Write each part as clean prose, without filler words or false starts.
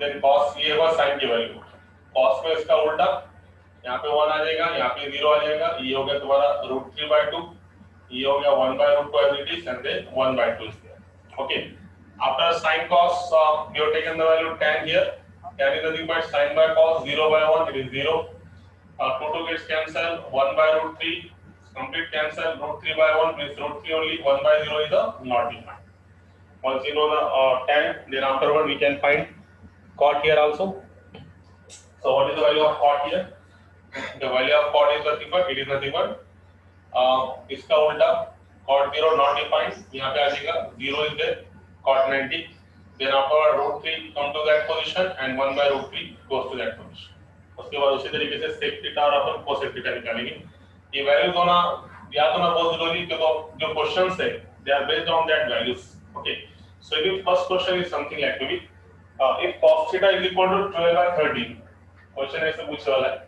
Then cos ये होगा sin की वैल्यू, cos में इसका उल्टा, यहाँ पे 1 आ जाएगा, यहाँ पे 0 आ जाएगा, ये हो गया तुम्हारा √3/2, ये हो गया 1/√2 as it is and then 1/2 is there. Okay, after sin cos you have taken the value tan here, tan is nothing but sin by cos, 0/1 it is 0, 2 gets cancel, 1/√3 complete cancel, √3/1 means √3 only, 1/0 is the not defined. Once you know the tan, then afterward we can find cot here also. So what is the value of cot here? The value of cot is nothing but, it is nothing but इसका उल्टा cot 0 not defined, यहाँ पे आ जाएगा 0 is there, cot 90, then afterward √3 come to that position and 1/√3 goes to that position. उसके बाद उसी तरीके से sec theta और अपन cosec theta निकालेंगे. ये वैल्यूज होना याद होना बहुत जरूरी है, क्योंकि जो क्वेश्चंस है they are based on that values. Okay, so the first question is something like maybe if cos theta is equal to 12/13, question ऐसे पूछने वाला है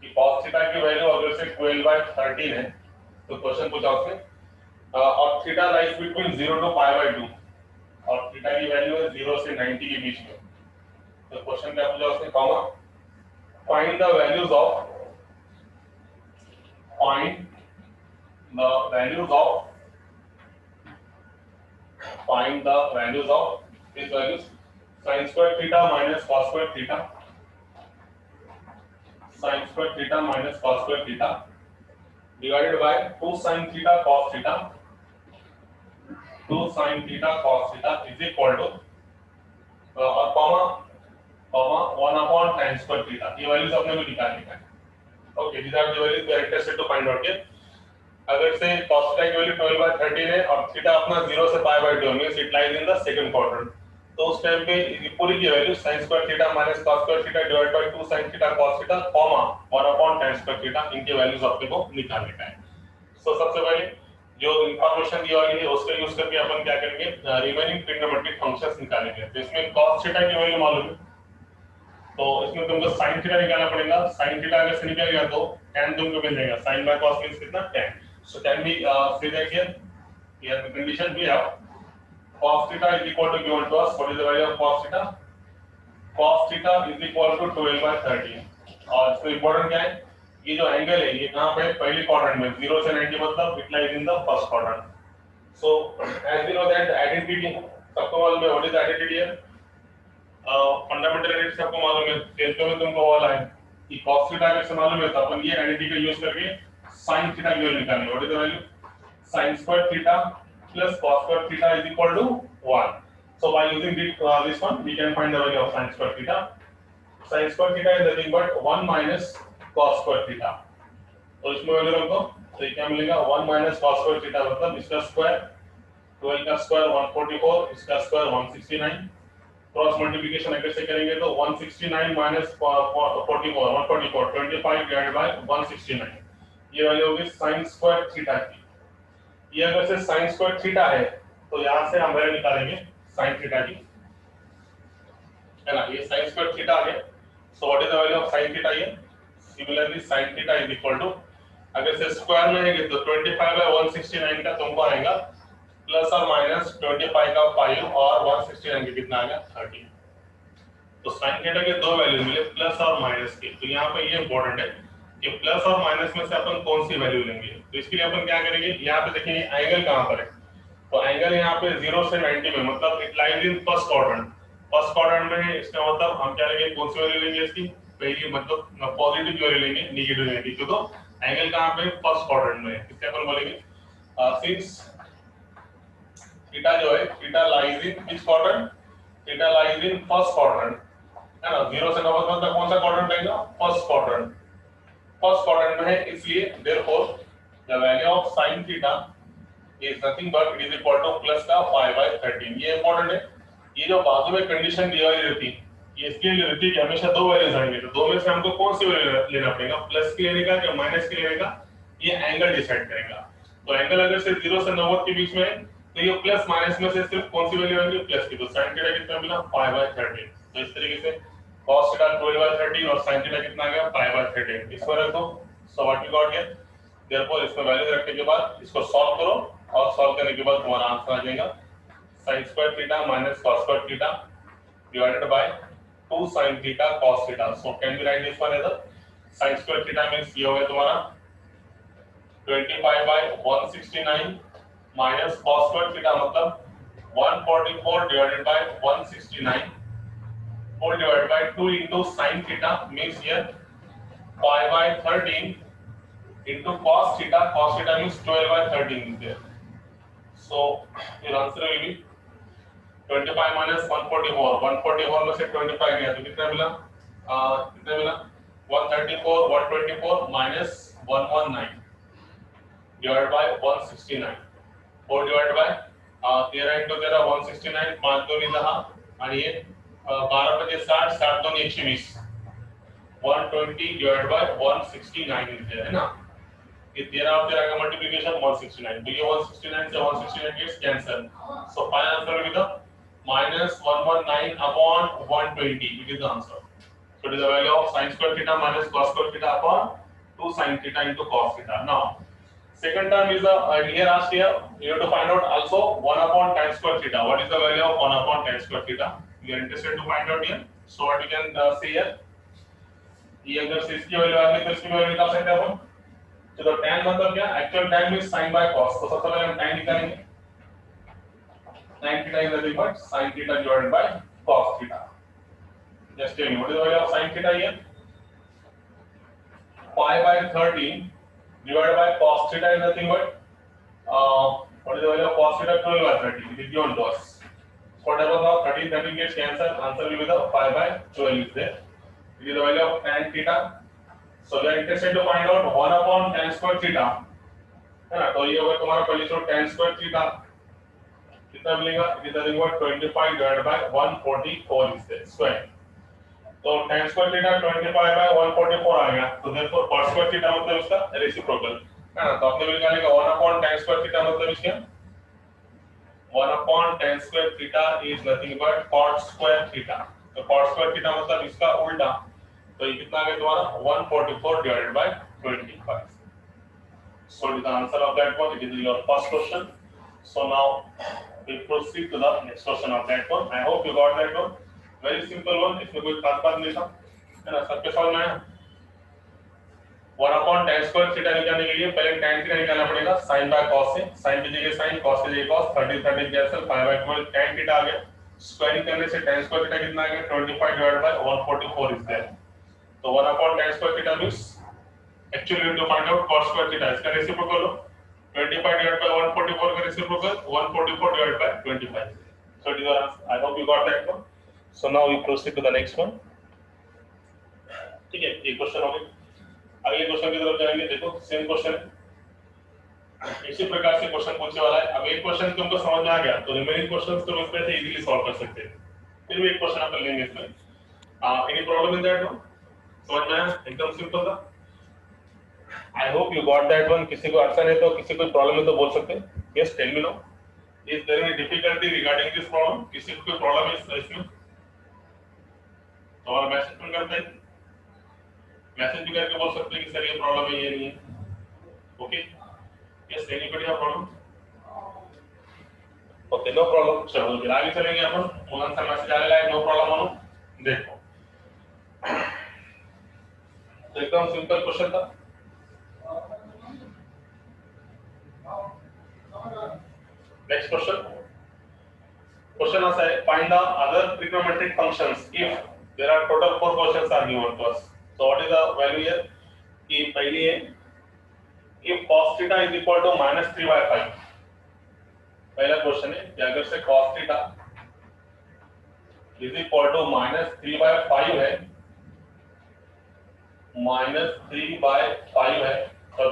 कि cos थीटा की वैल्यू अगर से 12/13 है, तो क्वेश्चन पूछा उसने और थीटा लाइज बिटवीन 0 to π/2 और थीटा की वैल्यू है 0 से 90 के बीच में, तो क्वेश्चन क्या पूछा उसने, comma find the values of these values sin square theta minus cos square theta, sin square theta minus cos square theta divided by 2 sin theta cos theta, 2 sin theta cos theta is equal to और comma 1 tan square theta. ये values अपने को निकालनी है. Okay, these are the values we are interested to find out here. अगर से cos theta की value 12/13 है और थीटा अपना 0 से π/2 means it lies in the second quadrant, तो उस टाइम पे पूरी की value sin square theta minus cos square theta divided by 2 sin theta cos theta, 1 tan square theta, इनके वैल्यूज अपने को निकालने का है. सो सबसे पहले जो इंफॉर्मेशन दी हुई है उसका यूज करके अपन क्या करेंगे, रिमेनिंग ट्रिग्नोमेट्रिक फंक्शंस निकालेंगे. तो इसमें cos थीटा की वैल्यू मालूम है, तो इसमें तुमको sin थीटा निकालना पड़ेगा. sin थीटा अगर से निकल गया तो tan तुमको मिल जाएगा, sin by cos मींस कितना, tan. सो tan भी say that here the condition we have cos theta is equal to given to us. What is the value of cos theta? Cos theta is equal to 12/13. और इसमें important क्या है, ये जो angle है ये कहां पे है, पहले क्वाड्रेंट में 0 से 90 मतलब it lies in the first quadrant. So as we know that identity सबको मालूम है. What is identity here? Fundamental identity सबको मालूम है. टेंथ में तुमको वाला है कि cos थीटा अगर से मालूम है तो अपन ये आइडेंटिटी का यूज करके sin थीटा की वैल्यू निकालेंगे. What is the value? sin square theta plus cos square theta is equal to 1. So by using this one, we can find the value of sin square theta. Sin square theta is nothing but 1 minus cos square theta. तो इसमें value रखो, तो ये क्या मिलेगा, 1 minus cos square theta मतलब इसका square 12 का स्क्वायर 144, इसका स्क्वायर 169. क्रॉस मल्टीप्लिकेशन अगर से करेंगे तो 169 minus 44 144 25 divided by 169, ये वैल्यू होगी sin square theta की. ये अगर से sin स्क्वायर थीटा है तो यहां से हम वैल्यू निकालेंगे sin थीटा की, है ना. ये sin स्क्वायर थीटा आ गया. So what is the value of sin theta here? Similarly sin theta is equal to, अगर से स्क्वायर में है तो 25/169 का तुमको आएगा प्लस और माइनस 25 का 5 और 169 के कितना आएगा 30. तो sin थीटा के दो वैल्यू मिले प्लस और माइनस के. तो यहाँ पे ये इंपॉर्टेंट है कि प्लस और माइनस में से अपन कौन सी वैल्यू लेंगे. तो इसके लिए अपन क्या करेंगे, यहाँ पे देखिए एंगल कहाँ पर है, तो एंगल यहाँ पे 0 से 90 में मतलब it lies in first quadrant. First quadrant में है, इसका मतलब हम क्या लेंगे, कौन सी वैल्यू लेंगे इसकी, पहली मतलब पॉजिटिव वैल्यू लेंगे, नेगेटिव लेंगे. क्यों, तो एंगल कहाँ पे फर्स्ट क्वाड्रेंट में है. इससे अपन बोलेंगे सिंस थीटा जो है, theta lies in which quadrant, theta lies in first quadrant, है ना. 0 से 90 मतलब कौन सा क्वाड्रेंट रहेगा, फर्स्ट क्वाड्रेंट. फर्स्ट क्वाड्रेंट में है, इसलिए therefore the value of sin theta is nothing but it is equal to plus का 5/13. ये इंपॉर्टेंट है. ये जो बाजू में कंडीशन दी हुई रहती ये इसके लिए रहती है कि हमेशा दो वैल्यूज आएंगे, तो दो में से हमको कौन सी वैल्यू लेना पड़ेगा, प्लस की लेने का या माइनस की लेने का, ये एंगल डिसाइड करेगा. तो एंगल अगर से 0 से 90 के बीच में है तो ये प्लस माइनस में से सिर्फ कौन सी वैल्यू आएगी, प्लस की. तो sin थीटा कितना मिला 5/13. तो इस तरीके से cos थीटा 12/13 और sin थीटा कितना आ गया 5/13. इसको रख दो. So what we got here, therefore इसमें वैल्यू रखने के बाद इसको सॉल्व करो और सॉल्व करने के बाद तुम्हारा आंसर आ जाएगा sin square theta minus cos square theta divided by 2 sin theta cos theta. So can we write this one as a sin square theta means ये हो गया तुम्हारा 25 by 169 minus cos square theta मतलब 144 divided by 169 whole divided by 2 into sin theta means here pi by 13 into cos theta means 12 by 13 is there. So your answer will be 25 minus 144 144 में से 25 गया तो कितना मिला 134 124 minus 119 divided by 169 4 divided by 13 into 13 169 5 2 10 आणि ये 12 × 60 60 2 120 120 divided by 169 is there है ना ये 13 और 13 का मल्टीप्लिकेशन 169 तो ये 169 से 169 gets cancelled so final answer will be the minus 119 upon 120 it is the answer so it is the value of sin square theta minus cos square theta upon 2 sin theta into cos theta. Now second term is here asked here you have to find out also 1 upon tan square theta. What is the value of 1 upon tan square theta? We are interested to find out here. So what we can say here ये अगर से इसकी value आएगी तो इसकी value निकाल सकते हैं अपन. तो tan मतलब क्या actual tan means sin by cos. तो सबसे पहले हम tan निकालेंगे. Sin theta is nothing but sin theta divided by cos theta. Just tell me what is the value of sin theta here? Pi by 13 divided by cos theta is nothing but what is the value of cos theta? 12 by 13. It is given to us. So whatever now 13 13 gets cancelled. Answer will be the pi by 12 is there. It is the value of tan theta. So we are interested to find out 1 upon tan square theta. है ना? तो ये होगा तुम्हारा पहले तो tan square theta कितना मिलेगा? It is nothing but 25 divided by 144 is there square. तो tan square theta 25 by 144 आ गया. तो therefore cos square theta मतलब इसका रेसिप्रोकल है ना? तो आपने निकालेगा 1 upon tan square theta मतलब इसका 1 upon tan square theta is nothing but cot square theta. तो cot square theta मतलब इसका उल्टा. तो ये कितना आ गया तुम्हारा 144 divided by 25. So it is the answer of that one. It is your first question. So now we proceed to the next question of that one. I hope you got that one. Very simple one. इसमें कोई खास बात नहीं था है ना? सबके समझ में आया? 1 upon tan square theta निकालने के लिए पहले tan theta निकालना पड़ेगा sin by cos से. sin की जगह sin, cos की जगह cos. 13 13 cancel 5 by 12 tan theta आ गया. स्क्वायरिंग करने से tan square theta कितना आ गया? 25 divided by 144 is there. तो 1 upon tan square theta means actually we have to find out cos square theta. इसका रेसिप्रोकल लो 25 divided by 144 का reciprocal 144 divided by 25. So it is our answer. I hope you got that one. So now we proceed to the next one. ठीक है ये question हो गया. अगले question की तरफ जाएंगे. देखो सेम क्वेश्चन है इसी प्रकार से क्वेश्चन पूछने वाला है. अब एक क्वेश्चन तुमको समझ में आ गया तो रिमेनिंग क्वेश्चंस तुम इसमें से इजीली सॉल्व कर सकते हैं. फिर भी एक क्वेश्चन अपन लेंगे इसमें. Any problem in that one? समझ में आया? एकदम सिंपल था. आई hope you got that one. किसी को आसान है तो किसी को प्रॉब्लम है तो बोल सकते हैं. Yes tell me no. Is there any difficulty regarding this problem? किसी को कोई प्रॉब्लम है इसमें तो और मैसेज कर करते हैं. मैसेज भी करके बोल सकते हैं कि सर ये प्रॉब्लम है ये नहीं है. Okay yes anybody have problem? Okay no problem. चलो फिर आगे चलेंगे अपन. मुलान सर मैसेज आ रहा है नो प्रॉब्लम मानो. देखो तो एकदम सिंपल क्वेश्चन था. Next question. क्वेश्चन असा है find the other trigonometric functions if there are total 4 questions are given to us. So what is the value here? कि पहली है if cos theta is equal to -3 by 5. पहला question है कि अगर से cos theta is equal to -3 by 5 है -3 by 5 है तो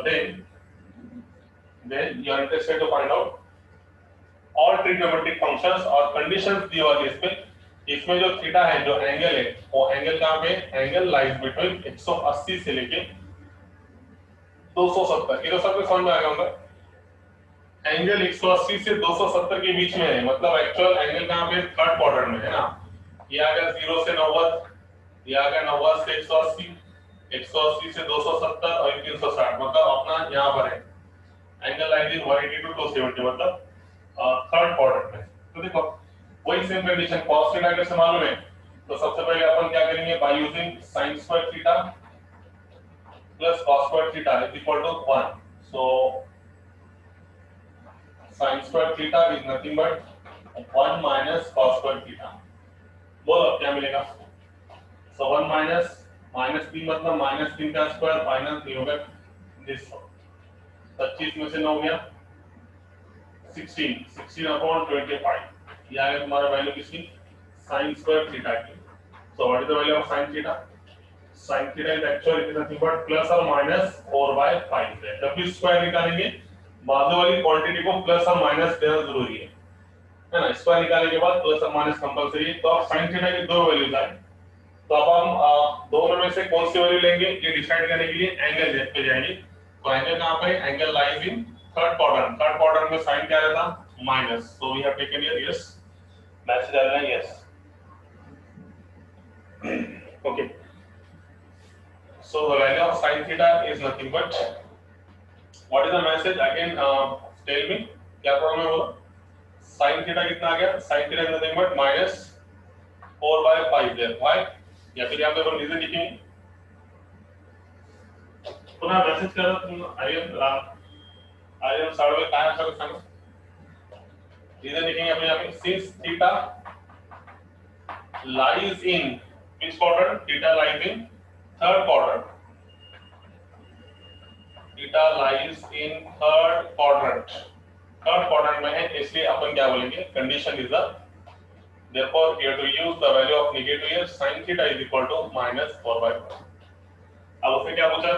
then you are interested to find out all trigonometric functions और conditions दी हुई है इसमें. इसमें जो थीटा है जो एंगल है वो एंगल कहां पे? एंगल लाइज बिटवीन 180 से लेके 270. ये तो सबको समझ में आ गया होगा. एंगल 180 से 270 के बीच में है मतलब एक्चुअल एंगल कहां पे? थर्ड क्वाड्रेंट में है ना. ये आ गया 0 से 90, ये आ गया 90 से 180, 180 से 270 और 360 मतलब अपना यहां पर है. एंगल लाइज इन 180 टू 270 मतलब थर्ड क्वाड्रेंट में. तो देखो वही सेम कंडीशन cos थीटा कैसे मालूम है तो सबसे पहले अपन क्या करेंगे, by using sin square theta plus cos square theta is equal to 1. So sin square theta is nothing but 1 minus cos square theta. बोलो क्या मिलेगा. सो 1 माइनस माइनस 3 मतलब माइनस 3 का स्क्वायर माइनस 3 होगा दिस. 25 में से 9 गया 16 अपॉन 25. ये आ गया तुम्हारा वैल्यू किसकी, sin स्क्वायर थीटा की. सो what is the value of sin theta. sin theta is actually is nothing but plus और माइनस 4/5 है. जब भी स्क्वायर निकालेंगे बाजू वाली क्वांटिटी को प्लस और माइनस देना जरूरी है ना. स्क्वायर निकालने के बाद प्लस और माइनस कंपलसरी है. तो अब sin थीटा की दो वैल्यूज आए. तो अब हम दोनों में से कौन सी वैल्यू लेंगे ये डिसाइड करने के लिए एंगल पे जाएंगे. तो एंगल कहां पे, angle lies in third quadrant. Third quadrant में साइन क्या रहता, minus. So we have taken here yes. Message आ रहा है yes. Okay. So the value of sin theta is nothing but what is the message again, tell me क्या problem है बोलो. sin theta कितना आ गया, sin theta is nothing but minus 4/5 there. why, या फिर यहाँ पे अपन रीजन लिखेंगे. पुन्हा मेसेज करा तुम आर्यन साड़वे काय आंसर सांगा. रीजन लिखेंगे अपन यहाँ पे since theta lies in which quadrant, theta lies in third quadrant. Theta lies in third quadrant. Third quadrant में है इसलिए अपन क्या बोलेंगे, condition is the, therefore you have to use the value of negative here. sin theta is equal to minus 4/5. अब उसने क्या पूछा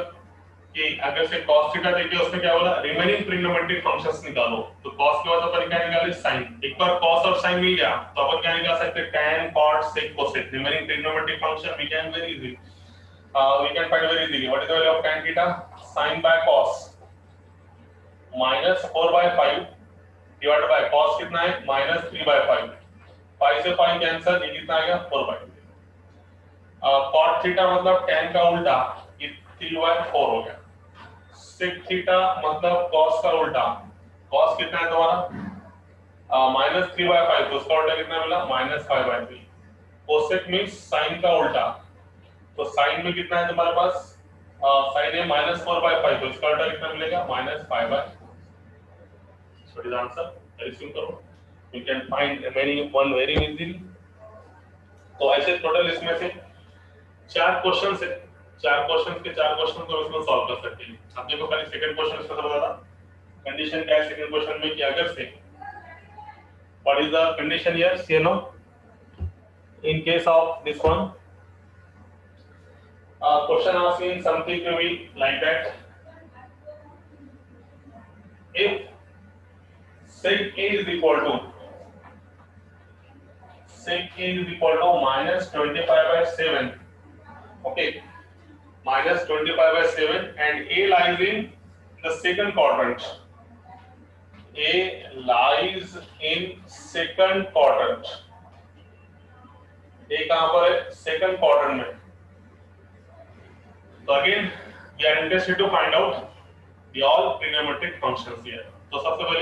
कि अगर से cos theta देखिए उसने क्या बोला, रिमेनिंग ट्रिग्नोमेट्रिक फंक्शंस निकालो. तो cos के बाद अपन क्या निकाले, sin. एक बार cos और sin मिल गया तो अपन क्या निकाल सकते, tan cot sec cosec. Remaining trigonometric function we can very easily we can find very easily. What is the value of tan theta, sin by cos minus 4/5 divided by cos कितना है minus 3/5. 5 से 5 cancel, ये कितना आ गया 4/5. cot theta मतलब tan का उल्टा, ये 3/4 हो गया. sec theta मतलब cos का उल्टा. cos कितना है तुम्हारा minus 3/5, तो उसका उल्टा कितना मिला minus 5/3. cosec means sin का उल्टा. तो sin में कितना है तुम्हारे पास, sin है minus 4/5, तो इसका उल्टा कितना मिलेगा minus 5/5. So it is answer. Very करो. You can find many one very easily. तो ऐसे टोटल इसमें से 4 क्वेश्चंस है. 4 क्वेश्चंस के 4 क्वेश्चन को इसमें सॉल्व कर सकते हैं. अब देखो पहले सेकंड क्वेश्चन इसका समझ आता. कंडीशन क्या है सेकंड क्वेश्चन में कि अगर से what is the condition here, you know, in case of this one question asking something to be like that. If sec a is equal to minus 25/7, okay, minus 25/7, and a lies in the second quadrant. A lies in second quadrant. a कहां पर है, second quadrant में. So again, we are interested to find out the all trigonometric functions here. तो सबसे पहले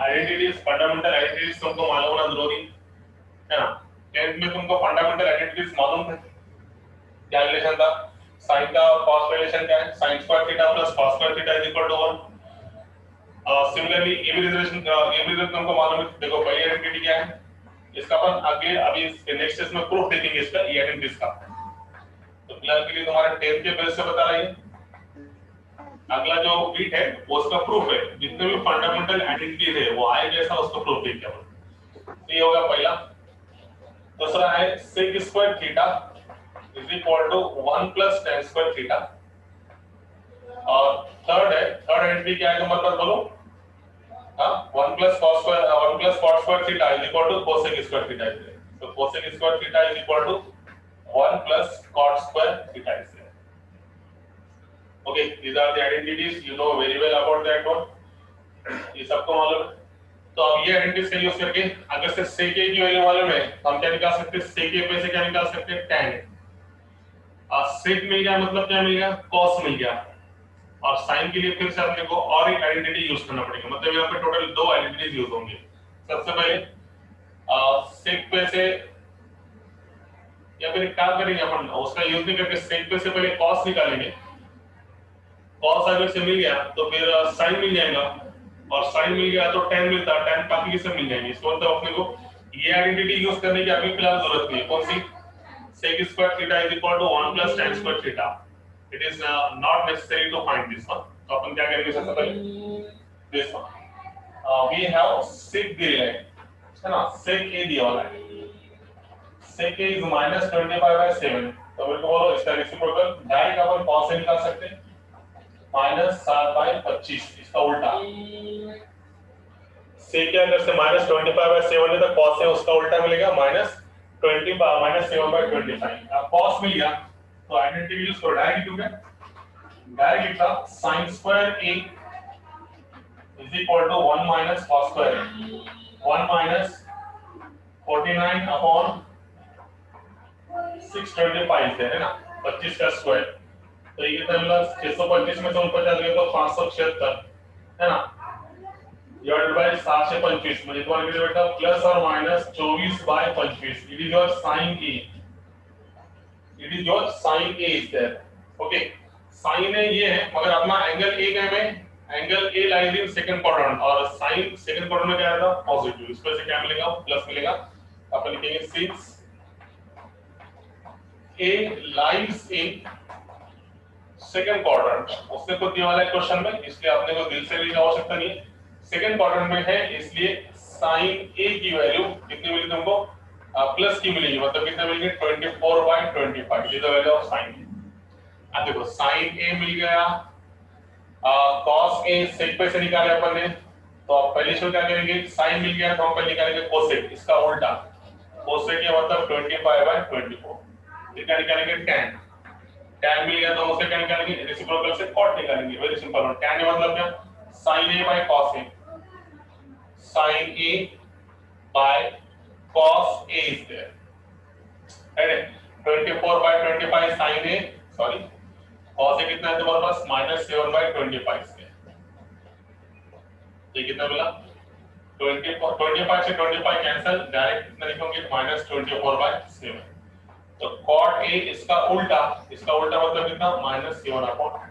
identities, fundamental identities तुमको मालूम होना जरूरी है ना. 10th में तुमको फंडामेंटल आइडेंटिटीज मालूम थे. क्या रिलेशन था, sin का और cos का रिलेशन क्या है, sin square theta plus cos square theta is equal to 1. Similarly ये भी रिलेशन तुमको मालूम है. देखो पहली आइडेंटिटी क्या है, इसका अपन आगे अभी नेक्स्ट स्टेज में प्रूफ देखेंगे इसका, ये आइडेंटिटीज का. तो फिलहाल के लिए तुम्हारा 10th के बेस से बता रही है. अगला जो बीट है वो उसका प्रूफ है. जितने भी फंडामेंटल आइडेंटिटीज है वो आए जैसा उसका प्रूफ देख क्या. तो ये होगा पहला. दूसरा है sec square theta is equal to 1 plus tan square theta. और थर्ड आइडेंटिटी क्या है तुम्हारे पास बोलो, 1 plus cos square theta is equal to cosec square theta. तो cosec square theta is equal to 1 plus cot square theta is there. Okay, these are the identities. You know very well about that one. ये सबको मालूम है. तो अब ये identities का use करके अगर से sec a की वैल्यू मालूम है तो हम क्या निकाल सकते हैं, sec a पे से क्या निकाल सकते हैं, tan a. और sec मिल गया मतलब क्या मिल गया, cos मिल गया. और sin के लिए फिर से अपने को और एक आइडेंटिटी यूज करना पड़ेगा. मतलब यहाँ पे टोटल 2 आइडेंटिटीज यूज होंगे. सबसे पहले sec पे से या फिर क्या करेंगे अपन उसका यूज नहीं करके सेक पे से पहले कॉस निकालेंगे, कॉस अगर से मिल गया तो फिर साइन मिल जाएगा, और साइन मिल गया तो tan मिलता है, tan बाकी किससे मिल जाएंगे। इसको मतलब अपने को ये आइडेंटिटी यूज करने की अभी फिलहाल जरूरत नहीं है। कौन सी? sec square theta is equal to 1 plus tan square theta. It is not necessary to find this one. तो अपन क्या करेंगे सबसे पहले this one. We have sec दिया है ना, sec a दिया वाला है, sec a is minus 25/7। तो मेरे को बोलो इसका रेसिप्रोकल डायरेक्ट अपन cos से निकाल सकते हैं, minus 7/25, इसका उल्टा sec के अंदर से minus 25/7 है तो cos से उसका उल्टा मिलेगा minus 7/25। अब cos मिल गया तो आइडेंटिटी यूज करो, डायरेक्ट क्यों क्या डायरेक्ट लिखा sin square a is equal to 1 minus cos square 1 minus 49 upon 625 है ना, 25 का स्क्वायर, तो ये कितना मिला 625 में से 49 गए तो 576 है ना, डिवाइडेड बाय 7 से 25 मुझे तुम्हारे लिए बेटा प्लस और minus 24/25। It is your sine A, it is your sine A is there. Okay, sine A ये है, मगर अपना एंगल ए क्या है, angle A lies in second quadrant, और साइन सेकंड क्वाड्रेंट में क्या आएगा पॉजिटिव, इस वजह से क्या मिलेगा प्लस मिलेगा। अपन लिखेंगे since A lies in second quadrant, उसने खुद दिया वाला है क्वेश्चन में, इसलिए अपने को दिल से भी आवश्यकता नहीं है, सेकंड क्वाड्रेंट में है इसलिए साइन ए की वैल्यू कितनी मिली तुमको प्लस की मिलेगी, मतलब कितना मिलेगी 24/25। ये द वैल्यू ऑफ साइन ए। अब देखो साइन ए मिल गया, cos ए सेक पे से निकाले अपन ने, तो अब पहले इसको क्या करेंगे, साइन मिल गया तो हम पहले निकालेंगे कोसेक, इसका उल्टा कोसेक ये मतलब 25/24, फिर क्या निकालेंगे tan, tan मिल गया तो उससे क्या निकालेंगे रेसिप्रोकल से cot निकालेंगे, वेरी सिंपल। tan ये मतलब क्या sin a by cos a, sin a by cos a is there, right? 24/25 sin a, sorry cos a कितना है तुम्हारे पास -7/25 है, ये कितना मिला 25 से 25 कैंसिल, डायरेक्ट कितना लिखोगे -24/7। तो cot a इसका उल्टा मतलब कितना -7/8।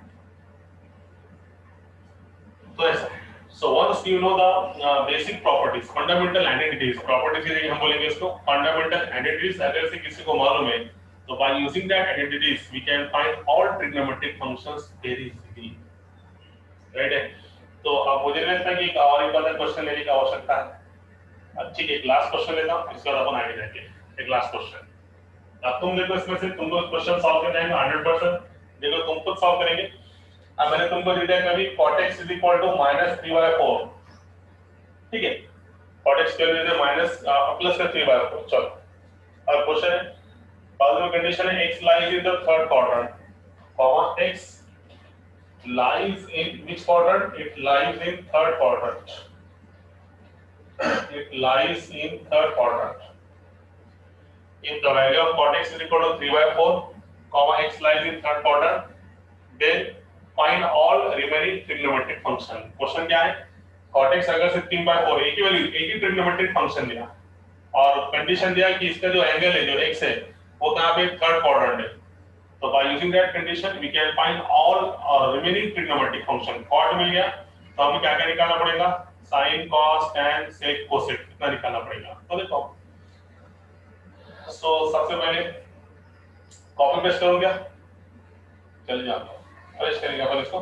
तो ऐसा है। So once you know the basic properties, fundamental identities, properties ये हम बोलेंगे इसको fundamental identities, अगर से किसी को मालूम है तो by using that identities we can find all trigonometric functions very easily, right है। तो अब मुझे लगता है कि एक और एक वाला क्वेश्चन लेने की आवश्यकता है। ठीक है, एक लास्ट क्वेश्चन लेता हूँ, इसके बाद अपन आगे जाएंगे। एक लास्ट क्वेश्चन, अब तुम देखो इसमें से तुमको क्वेश्चन सॉल्व करना है 100%, देखो तुम खुद सॉल्व करेंगे। अब मैंने तुमको दिया है कभी cot x is equal to -3/4, ठीक है, cot x के लिए माइनस प्लस का 3/4। चलो अब क्वेश्चन है, बाजू कंडीशन है x lies in the third quadrant, comma x lies in which quadrant? It lies in third quadrant, it lies in third quadrant। If the value of cot x is equal to 3/4, comma x lies in third quadrant, then find all remaining trigonometric function। Question क्या है, cot x अगर से 3/4 एक ही value एक ही trigonometric function दिया और condition दिया कि इसका जो एंगल है जो x है वो कहां पे थर्ड क्वाड्रेंट है, तो by using that condition we can find all remaining trigonometric function। cot मिल गया तो हमें क्या क्या निकालना पड़ेगा, sin cos tan sec cosec कितना निकालना पड़ेगा। तो देखो सबसे पहले कॉपी पेस्ट करूं क्या, चलिए जाओ पेस्ट करेंगे अपन इसको।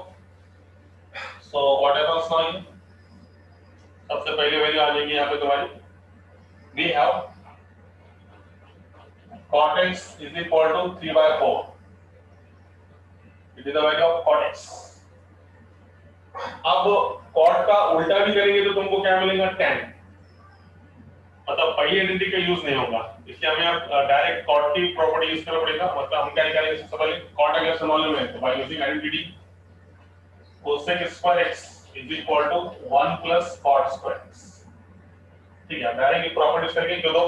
सो व्हाट हैपेंस नाउ, सबसे पहले वैल्यू आ जाएगी यहाँ पे तुम्हारी, we have cot x is equal to 3/4, it is the value of cot x। अब cot का उल्टा भी करेंगे तो तुमको क्या मिलेगा tan, मतलब पहली आइडेंटिटी का यूज नहीं होगा, इसलिए हमें डायरेक्ट cot की प्रॉपर्टी यूज करना पड़ेगा। मतलब हम क्या निकालेंगे सबसे पहले cot अगर से मालूम है तो by using identity cosec square x is equal to 1 plus cot square x, ठीक है। डायरेक्ट प्रॉपर्टीज करके जो दो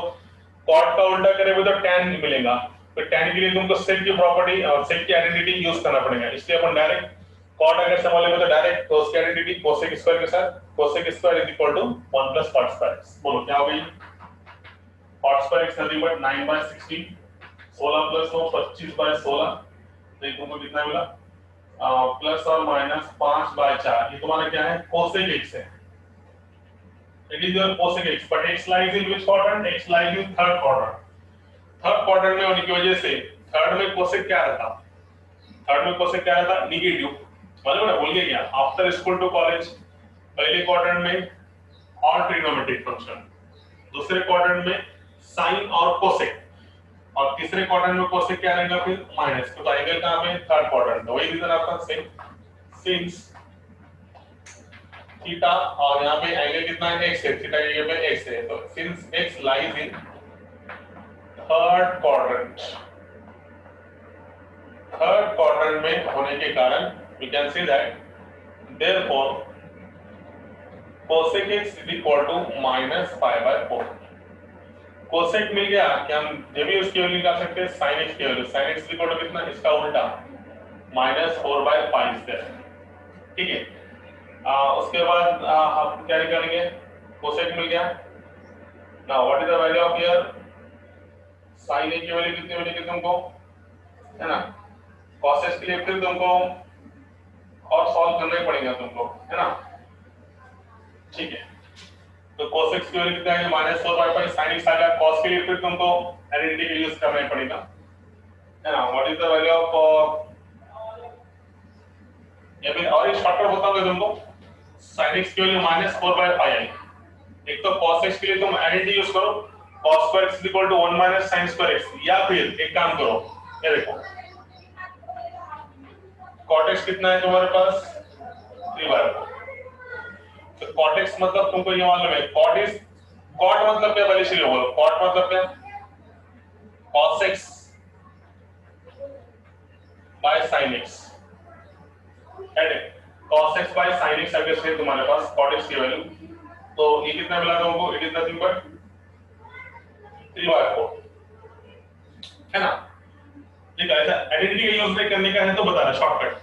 cot का उल्टा करेंगे तो tan मिलेगा, तो tan के लिए तुमको sec की प्रॉपर्टी और sec की आइडेंटिटी यूज करना पड़ेगा, इसलिए अपन डायरेक्ट cot अगर से मालूम है तो डायरेक्ट cos की आइडेंटिटी cosec स्क्वायर के साथ cosec square is equal to 1 plus cot square x। बोलो क्या हो गई, cot square x nothing but 9/16, 16 plus 9 25/16, तो ये तुमको कितना मिला? प्लस और माइनस 5/4, ये तुम्हारा क्या है? कोसेक x है। It is your cosec x, but x lies in which quadrant? x lies in third quadrant. Third quadrant में होने की वजह से थर्ड में कोसेक क्या रहता? थर्ड में कोसेक क्या रहता? निगेटिव। मालूम है, भूल गए क्या? आफ्टर स्कूल टू कॉलेज पहले क्वाड्रेंट में और ट्रिग्नोमेट्रिक फंक्शन, दूसरे क्वाड्रेंट में साइन और कोसेक, और तीसरे क्वाड्रेंट में कोसेक क्या रहेगा? फिर माइनस। तो एंगल कहां पे? Third quadrant. वही रीजन आपका सेम, सिंस थीटा, और यहाँ पे एंगल कितना है? x है, थीटा की जगह पे x है, तो since x lies in third quadrant, third quadrant में होने के कारण we can see that therefore cosec x is equal to -π/4। Cosec मिल गया कि हम जब भी उसकी वैल्यू निकाल सकते हैं sin x की value, sin x equal to कितना? इसका उल्टा -4/π²। ठीक है, उसके बाद आप क्या निकालेंगे? कोसेक मिल गया। Now what is the value of here? sin a की वैल्यू कितनी मिलेगी तुमको, है ना? cos x के लिए फिर तुमको और सॉल्व करना ही पड़ेगा तुमको, है ना? ठीक है, तो cos x की वैल्यू कितना है? -4/π, sin x आ गया। cos के लिए फिर तुमको आइडेंटिटी यूज करना ही पड़ेगा, है ना? What is the value of, या फिर और एक शॉर्टकट बताऊंगा तुमको, sin x की वैल्यू -4/π आई। एक तो cos x के लिए तुम आइडेंटिटी यूज करो, cos² x = 1 - sin² x, या फिर एक काम करो, ये देखो cot x कितना है तुम्हारे पास? 3/4। तो cot x मतलब तुमको ये मालूम है, cot मतलब क्या? पहले से बोलो, cot मतलब क्या? cos x by sin x, है ना? cos x by sin x अगर से तुम्हारे पास cot x की वैल्यू, तो ये कितना मिला तुमको? इट इज नथिंग बट 3/4, है ना? ठीक है, ऐसा आइडेंटिटी का यूज नहीं करने का है तो बता रहा shortcut,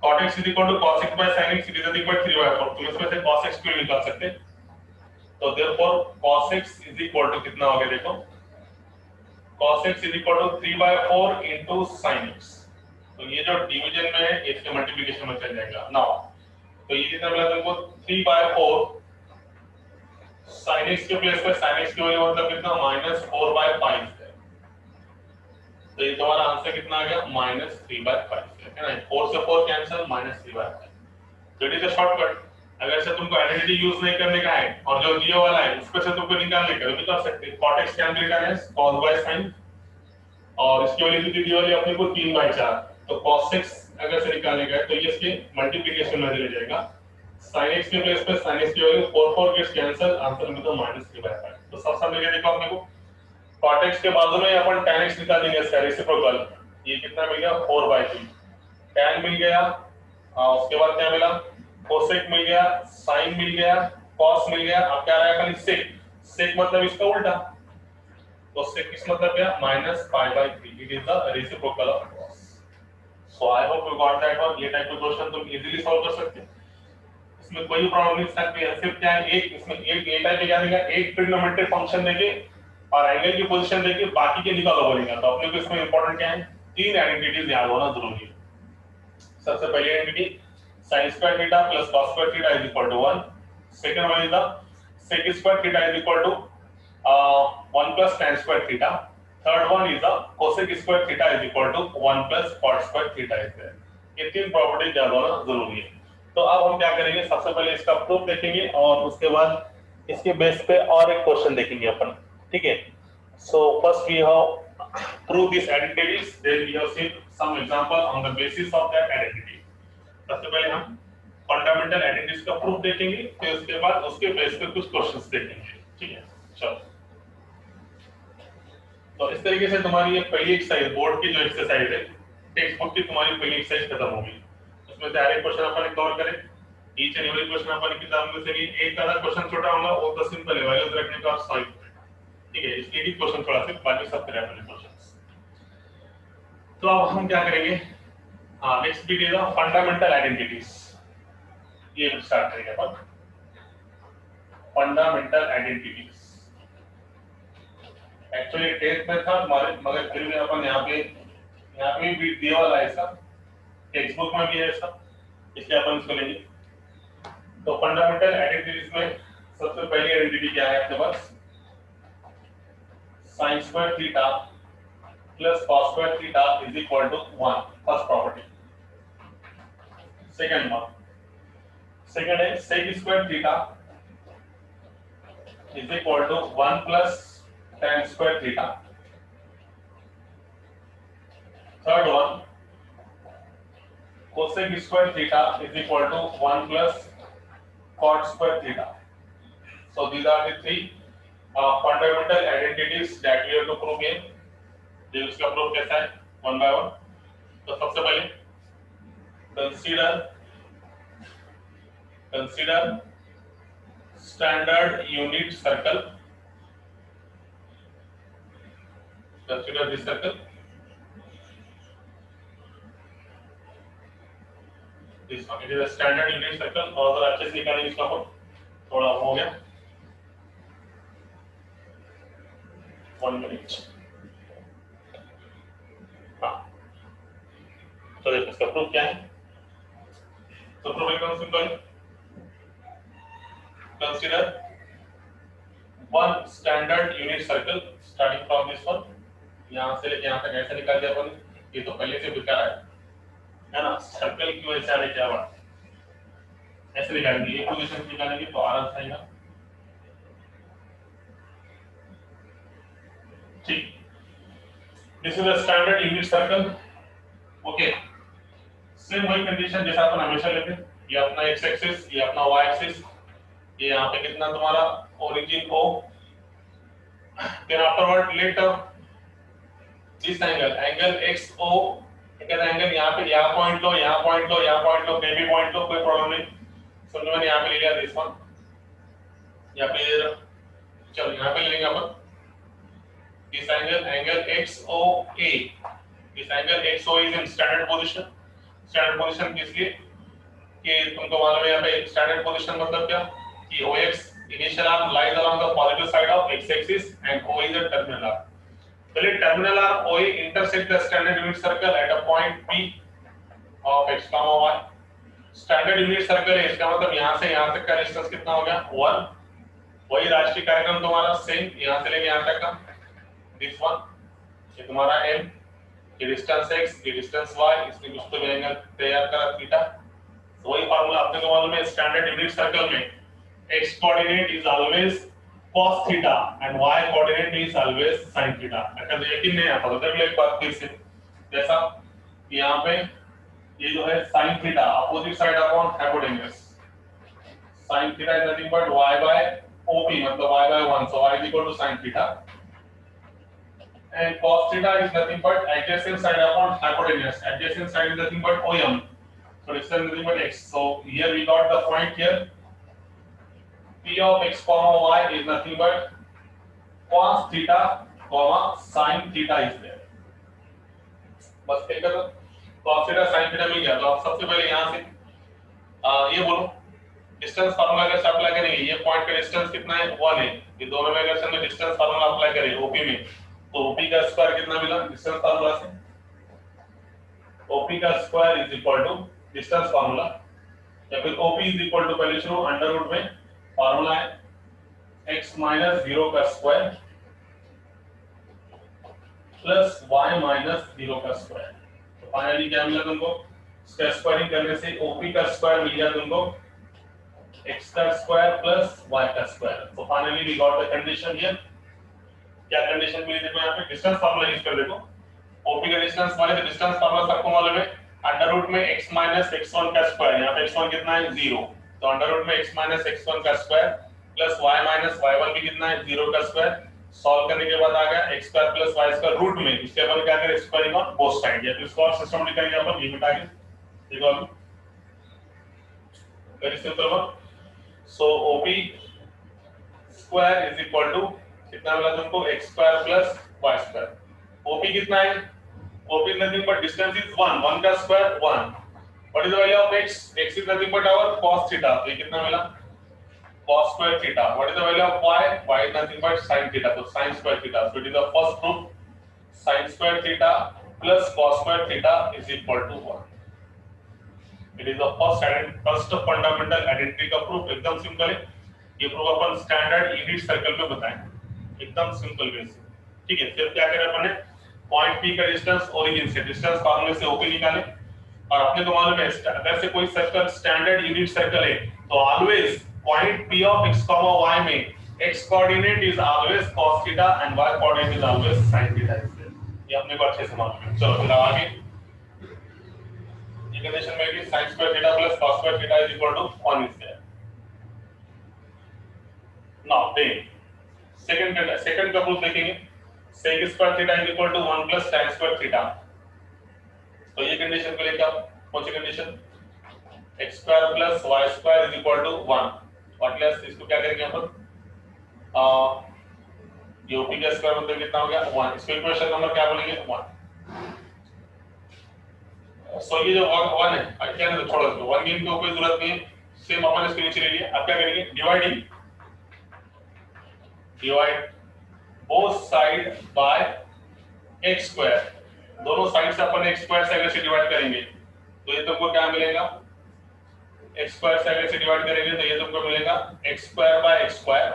cot x = cos x by sin x, it is nothing but 3/4। तुम इसमें से cos x की निकाल सकते, तो देयरफॉर cos x = कितना हो गया? देखो, cos x = 3/4 into sin x, तो ये जो डिवीजन में है इसके मल्टीप्लिकेशन में चल जाएगा। नाउ तो ये कितना मिला तुमको? 3/4, sin x के प्लेस पे sin x की वैल्यू मतलब कितना? -4/5 है, तो ये तुम्हारा आंसर कितना आ गया? -3/5 है ना? 4 से 4 कैंसिल, -3/5। तो इट इज अ शॉर्टकट। अगर से तुमको आइडेंटिटी यूज नहीं करने का है और जो दिया वाला है उस पे से तुमको निकालने का, तो निकाल सकते हैं। cot x क्या निकालना है? cos/sin, और इसकी वैल्यू कितनी दी वाली अपने को? 3/4, तो cos x अगर से निकालने का है तो ये इसके मल्टीप्लिकेशन में चले जाएगा। sin x के प्लेस पे sin x की वैल्यू 4 गेट्स कैंसिल, आंसर में तो -3/5। तो सब सब मिलके देखो अपने को, cot x के बाजू में अपन tan x निकाल देंगे, इसका रेसिप्रोकल, ये कितना मिल गया? 4/3, tan मिल गया, उसके बाद क्या मिला? cosec मिल गया, sin मिल गया, cos मिल गया, अब क्या रहा? खाली sec। sec मतलब इसका उल्टा, तो sec किस मतलब क्या? -π/3, it is the reciprocal of cos। So I hope you got that one. ये टाइप के क्वेश्चन तुम इजीली सॉल्व कर सकते हो, इसमें कोई प्रॉब्लम नहीं सकती है। सिर्फ क्या है, एक इसमें एक ये टाइप क्या देगा, एक ट्रिग्नोमेट्रिक फंक्शन देके और एंगल की पोजीशन देके बाकी के निकालो बोलेगा। तो अपने को इसमें इंपॉर्टेंट क्या है? तीन आइडेंटिटीज याद होना जरूरी है। सबसे पहली identity sin² theta plus cos² theta is equal to 1। Second one is the sec² theta is equal to 1 plus tan² theta. Third one is the cosec² theta is equal to 1 plus cot² theta is there. ये तीन properties याद होना जरूरी है। तो अब हम क्या करेंगे, सबसे पहले इसका प्रूफ देखेंगे और उसके बाद इसके बेस पे और एक क्वेश्चन देखेंगे अपन, ठीक है? So first we have prove this identities, then we have seen some example on the basis of that identity. सबसे पहले हम फंडामेंटल आइडेंटिटीज का प्रूफ देखेंगे, फिर उसके बाद उसके बेस पे कुछ क्वेश्चंस देखेंगे, ठीक है? चलो, तो इस तरीके से तुम्हारी ये पहली एक्सरसाइज, बोर्ड की जो एक्सरसाइज है, टेक्स्ट बुक की तुम्हारी पहली एक्सरसाइज खत्म होगी। उसमें से हर एक क्वेश्चन अपन कवर करें, ईच एंड एवरी क्वेश्चन अपन किताब में से भी एक आधा क्वेश्चन छोटा होगा, वो तो सिंपल है, वैल्यूज रखने का सॉल्व करें, ठीक है? इसलिए भी क्वेश्चन थोड़ा सा, बाकी सब करें अपने क्वेश्चंस। तो अब हम क्या करेंगे, नेक्स्ट वीडियो है फंडामेंटल आइडेंटिटीज, ये स्टार्ट करेंगे अपन। फंडामेंटल आइडेंटिटीज, एक्चुअली टेस्ट में था हमारे, मगर फिर भी अपन यहाँ पे भी दिया वाला है ऐसा, टेक्स्ट बुक में भी है ऐसा, इसलिए अपन इसको लेंगे। तो फंडामेंटल आइडेंटिटीज में सबसे पहली आइडेंटिटी क्या है आपके पास, sin square theta plus cos square theta is equal to 1, first property। second है sec square theta is equal to 1 plus tan square theta। third one, cosec square theta is equal to 1 plus cot square theta। So these are the three fundamental identities that we have to prove here। ये उसका proof कैसा है, one by one. तो सबसे पहले consider standard unit circle, consider this circle, this one, it is a standard unit circle. और अगर अच्छे से निकालेंगे इसका थोड़ा हो गया, 1 मिनट। तो देखो इसका प्रूफ क्या है। तो प्रूफ एकदम simple, consider one standard unit circle starting from this one, यहां से लेके यहां तक ऐसे निकाल दिया अपन। ये तो पहले से बेकार है ना, सर्कल की वजह से आने क्या बात, ऐसे निकालेंगे, एक पोजीशन निकालेंगे तो आराम से आएगा। ठीक, this is a standard unit circle. Okay, same वही कंडीशन जैसा अपन हमेशा लेते हैं, ये अपना एक्स एक्सिस, ये अपना वाई एक्सिस, ये यहाँ पे कितना तुम्हारा ओरिजिन ओ, फिर afterward let this angle X O, angle यहाँ पे, यहाँ पॉइंट लो, यहाँ पॉइंट लो, यहाँ पॉइंट लो, कहीं भी पॉइंट लो, कोई प्रॉब्लम नहीं। समझो मैंने यहाँ पे ले लिया दिस वन, यहाँ पे चलो यहाँ पे ले लेंगे अपन this angle X O A, this angle X O is in standard position. Standard position किस लिए कि तुमको मालूम है यहाँ पे स्टैंडर्ड पोजीशन मतलब क्या कि OX initial arm lies along the positive side of x axis and O is a terminal arm. पहले terminal arm OA intersect the standard unit circle at a point P of x, y। Standard unit circle है, इसका मतलब यहाँ से यहाँ तक का distance कितना हो गया 1। वही राष्ट्रीय कार्यक्रम तुम्हारा सेम, यहाँ से लेके यहाँ तक का दिस वन, ये तुम्हारा m, ये डिस्टेंस x, ये डिस्टेंस y, इसमें कुछ तो एंगल तैयार करा थीटा। तो वही फार्मूला आपने को मालूम है, स्टैंडर्ड यूनिट सर्कल में x coordinate is always cos theta and y coordinate is always sin theta. अगर तो यकीन नहीं आता तो देख लो एक बार फिर से, जैसा यहाँ पे ये जो है sin theta opposite side upon hypotenuse, sin theta is nothing but y by OP, मतलब y by 1, so y is equal to sin theta, and cos theta is nothing but adjacent side upon hypotenuse. Adjacent side is nothing but OM, so it's nothing but x. So here we got the point here, P of x comma y is nothing but cos theta comma sin theta is there। बस क्या करो, cos theta sin theta मिल गया। तो आप सबसे पहले यहाँ से ये बोलो डिस्टेंस फार्मूला कैसे अप्लाई करेंगे, ये पॉइंट का डिस्टेंस कितना है 1 है, ये दोनों में अगर हमने डिस्टेंस फार्मूला अप्लाई करें OP में, तो OP का स्क्वायर कितना मिला डिस्टेंस फार्मूला से, OP का square is equal to distance formula, या फिर OP इज इक्वल टू पहले शुरू अंडर रूट में फार्मूला है x माइनस 0 का स्क्वायर प्लस y माइनस 0 का स्क्वायर। तो फाइनली क्या मिला तुमको, इसका स्क्वायरिंग करने से OP का स्क्वायर मिल गया तुमको x का स्क्वायर प्लस y का स्क्वायर। तो finally we got the condition here. क्या कंडीशन मिली देखो यहाँ पे, डिस्टेंस फार्मूला यूज कर देखो, OP का डिस्टेंस वाले तो डिस्टेंस फार्मूला सबको मालूम है, अंडर रूट में x माइनस x1 का स्क्वायर, यहाँ पे x1 कितना है 0, तो अंडर रूट में x माइनस x1 का square plus y minus y1 भी कितना है 0 का स्क्वायर। सॉल्व करने के बाद आ गया x square plus y square root में, इसके अपन क्या करें स्क्वायरिंग ऑन बोथ साइड, या फिर इसको और सिस्टम लिखेंगे अपन लिमिट आ गया, ठीक है very simple one. So OP square is equal to कितना मिला तुमको x square plus y square. OP कितना है, OP is nothing but distance is 1, 1 का square 1, what is the value of x, x is nothing but our cos theta, तो ये कितना मिला cos square theta. What is the value of y? Y is nothing but sin theta. So sin square theta. So it is the first proof. Sin square theta plus cos square theta is equal to 1. It is the first fundamental identity का proof. एकदम simple है. ये proof अपन standard unit circle में बताएं. एकदम simple way से. ठीक है. फिर क्या करें अपन ने? Point P का distance origin से distance फॉर्मूले से OP निकाले. और अपने को मालूम है अगर से कोई सर्कल स्टैंडर्ड यूनिट सर्कल है तो always point P of x, y में x coordinate is always cos theta and y coordinate is always sin theta. ये अपने को अच्छे से मालूम है. चलो फिर आगे ये कंडीशन में कि sin square theta plus cos square theta is equal to 1 is there. Now then second का प्रूफ देखेंगे. sec square theta is equal to 1 plus tan square theta. तो ये कंडीशन को लेकर आप कौन सी condition x square plus y square is equal to 1 और प्लस इसको क्या करेंगे अपन ये OP का स्क्वायर मतलब कितना हो गया 1. इसको इक्वेशन नंबर क्या बोलेंगे 1. सो ये जो 1 है क्या नहीं छोड़ो इसको 1 गेम की कोई जरूरत नहीं. सेम अपन इसको नीचे ले लिए. अब क्या करेंगे divide both side bye x square. दोनों साइड से अपन x स्क्वायर से अगर से डिवाइड करेंगे तो ये तुमको क्या मिलेगा x स्क्वायर से अगर से डिवाइड करेंगे तो ये तुमको मिलेगा x square by x square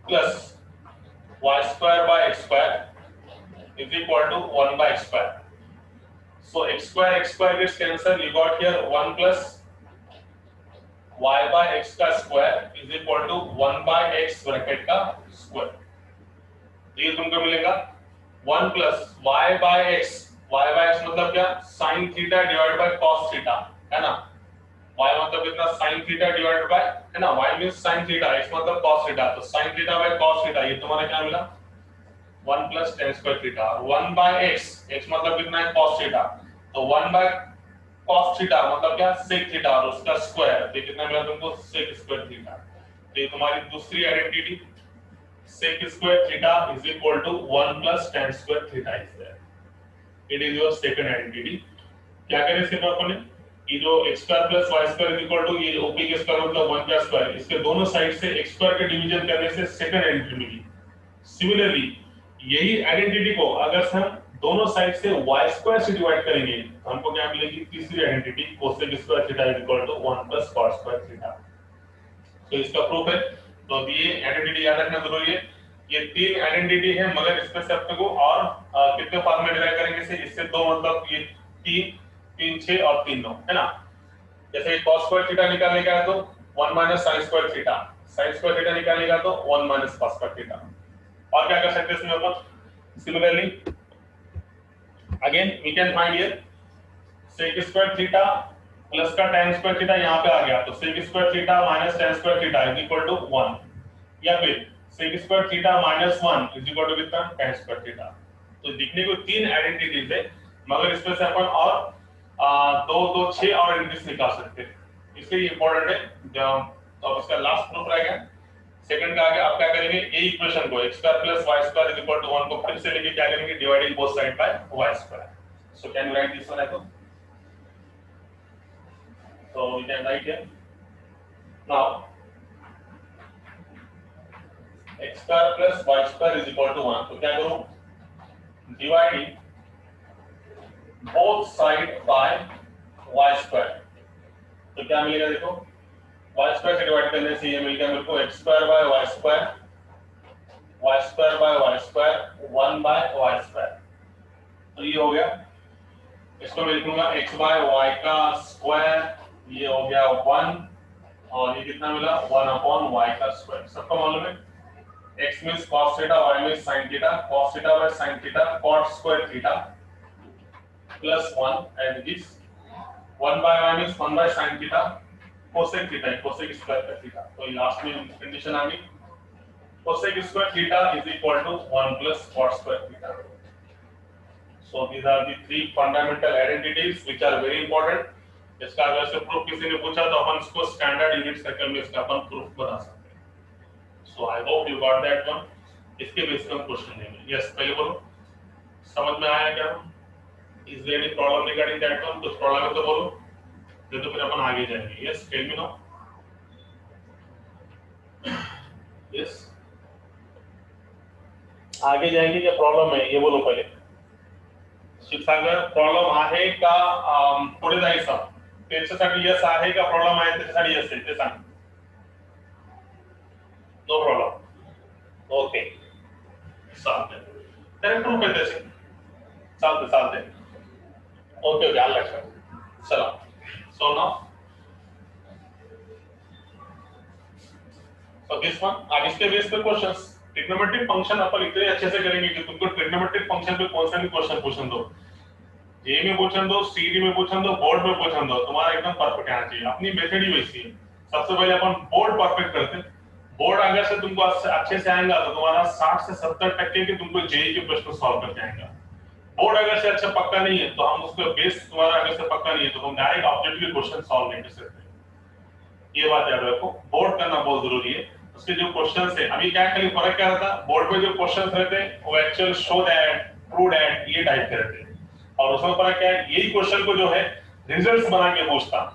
plus y square by x square is equal to 1 by x square. So x square gets cancelled. You got here 1 plus y by x का square is equal to 1 by x bracket का square. ये तुमको मिलेगा 1 plus y by x मतलब क्या sin theta divide by cos theta है ना. y मतलब कितना sin थीटा डिवाइड बाय है ना. y means sin theta, x मतलब cos थीटा. तो sin theta by cos theta ये तुम्हारा क्या मिला 1 plus tan square theta. 1 by x मतलब कितना है cos थीटा. तो 1 by cos थीटा मतलब क्या sec थीटा और उसका स्क्वायर. तो कितना मिला तुमको sec स्क्वायर थीटा. तो ये तुम्हारी दूसरी identity sec square theta is equal to 1 plus tan square theta is there. It is your second identity. क्या करें सिर्फ अपन ने ये जो x square plus y square is equal to ये OP के स्क्वायर मतलब 1 का स्क्वायर. इसके दोनों साइड से x square के डिवीजन करने से सेकंड आइडेंटिटी मिली. सिमिलरली यही आइडेंटिटी को अगर हम दोनों साइड से y स्क्वायर से डिवाइड करेंगे तो हमको क्या मिलेगी तीसरी identity cosec square theta is equal to 1 plus cos square theta. तो इसका प्रूफ है. तो ये आइडेंटिटी याद रखना जरूरी है. ये तीन आइडेंटिटी है मगर इसमें से अपने को और कितने फॉर्म में डिराइव करेंगे से इससे दो मतलब ये 3 6 और 3 9 है ना. जैसे cos स्क्वायर थीटा निकालने का है तो 1 minus sin square theta. sin square theta निकालने का तो 1 minus cos स्क्वायर थीटा. और क्या कर सकते हैं इसमें अपन similarly again we can find here sec square theta plus का tan स्क्वायर थीटा यहां पे आ गया. तो sec square theta minus tan square theta is equal to 1 या फिर sec square theta minus 1 is equal to कितना tan स्क्वायर थीटा. तो दिखने को तीन आइडेंटिटीज है मगर इसमें से अपन और 2 6 और आइडेंटिटीज निकाल सकते हैं. इसलिए इंपॉर्टेंट है. तो इसका लास्ट प्रूफ रहेगा सेकंड का. आगे आप क्या करेंगे ए इक्वेशन को x square plus y square is equal to 1 को फिर से लेके क्या करेंगे dividing both side by y square. So can you write this one as so we can write here now x square plus y square is equal to 1. तो क्या करूं dividing both side by y square. तो क्या मिलेगा देखो y square से divide करने से ये मिल गया मेरे को x square by y square by y square 1 by y square. तो ये हो गया. इसको मैं लिखूंगा x by y का स्क्वायर. ये हो गया 1 और ये कितना मिला 1 अपॉन y का स्क्वायर. सबको मालूम है x means cos theta y means sin theta. cos theta by sin theta cot square theta plus 1 as it is. 1 by y means 1 by sin theta cosec theta cosec square theta. तो ये last में condition आ गई cosec square theta is equal to 1 plus cot square theta. So these are the three fundamental identities which are very important. इसका अगर से proof किसी ने पूछा तो अपन इसको स्टैंडर्ड यूनिट सर्कल में इसका अपन प्रूफ बता सकते हैं. So I hope you got that one. इसके बेस पे हम क्वेश्चन लेंगे. यस पहले बोलो समझ में आया क्या? Is there any problem regarding that one? कुछ प्रॉब्लम है तो बोलो नहीं तो फिर अपन आगे जाएंगे. Yes tell me now. आगे जाएंगे क्या प्रॉब्लेम है ये बोलो पहिले. शिवसागर प्रॉब्लेम आहे का पुढे जायचं त्याच्यासाठी यस आहे का प्रॉब्लेम आहे त्याच्यासाठी यस आहे ते सांग. No problem. ओके चालतंय तर प्रूफ आहे त्याचे. चालतंय. ओके आलं लक्षात. चला so now so this one अब इसके बेस पे क्वेश्चंस ट्रिग्नोमेट्रिक फंक्शन अपन इतने अच्छे से करेंगे कि तुमको ट्रिग्नोमेट्रिक फंक्शन पे कौन सा भी क्वेश्चन पूछन दो, जे में पूछन दो, सीडी में पूछन दो, बोर्ड में पूछन दो, तुम्हारा एकदम परफेक्ट आना चाहिए. अपनी मेथड ही वैसी है. सबसे पहले अपन बोर्ड परफेक्ट करते हैं. बोर्ड अगर से तुमको अच्छे से आएगा तो तुम्हारा 60 से 70% के तुमको जेई के प्रश्न सॉल्व करके आएगा. बोर्ड अगर से अच्छा पक्का नहीं है तो हम उसका बेस तुम्हारा अगर से पक्का नहीं है तो हम डायरेक्ट ऑब्जेक्टिव क्वेश्चन सॉल्व नहीं कर सकते. ये बात याद रखो. बोर्ड करना बहुत जरूरी है. उसके जो क्वेश्चंस है अभी क्या खाली फर्क क्या रहता है बोर्ड पे जो क्वेश्चंस रहते हैं वो actual show that prove that ये टाइप के रहते हैं और उसमें फर्क क्या है यही क्वेश्चन को जो है रिजल्ट्स बना के पूछता